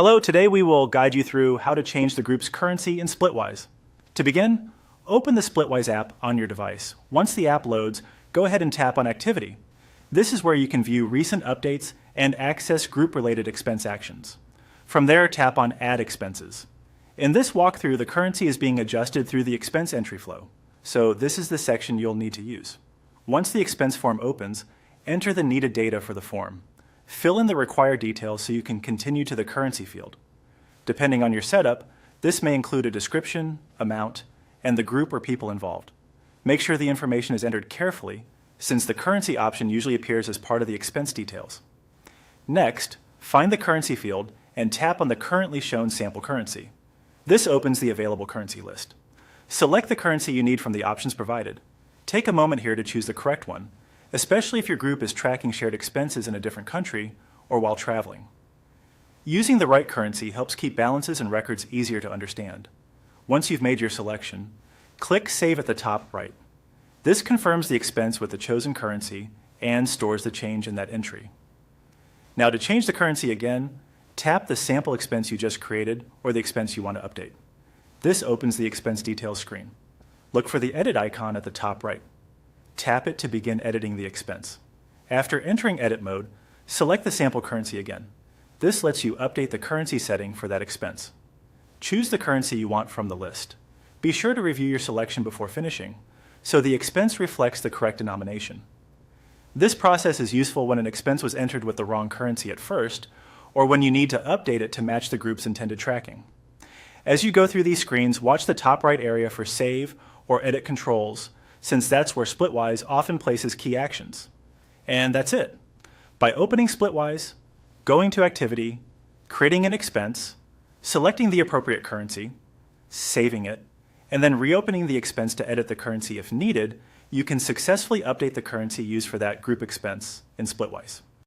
Hello, today we will guide you through how to change the group's currency in Splitwise. To begin, open the Splitwise app on your device. Once the app loads, go ahead and tap on Activity. This is where you can view recent updates and access group-related expense actions. From there, tap on Add Expenses. In this walkthrough, the currency is being adjusted through the expense entry flow, so this is the section you'll need to use. Once the expense form opens, enter the needed data for the form. Fill in the required details so you can continue to the currency field. Depending on your setup, this may include a description, amount, and the group or people involved. Make sure the information is entered carefully, since the currency option usually appears as part of the expense details. Next, find the currency field and tap on the currently shown sample currency. This opens the available currency list. Select the currency you need from the options provided. Take a moment here to choose the correct one, especially if your group is tracking shared expenses in a different country or while traveling. Using the right currency helps keep balances and records easier to understand. Once you've made your selection, click Save at the top right. This confirms the expense with the chosen currency and stores the change in that entry. Now to change the currency again, tap the sample expense you just created or the expense you want to update. This opens the expense details screen. Look for the Edit icon at the top right. Tap it to begin editing the expense. After entering edit mode, select the sample currency again. This lets you update the currency setting for that expense. Choose the currency you want from the list. Be sure to review your selection before finishing, so the expense reflects the correct denomination. This process is useful when an expense was entered with the wrong currency at first, or when you need to update it to match the group's intended tracking. As you go through these screens, watch the top right area for Save or Edit controls, since that's where Splitwise often places key actions. And that's it. By opening Splitwise, going to Activity, creating an expense, selecting the appropriate currency, saving it, and then reopening the expense to edit the currency if needed, you can successfully update the currency used for that group expense in Splitwise.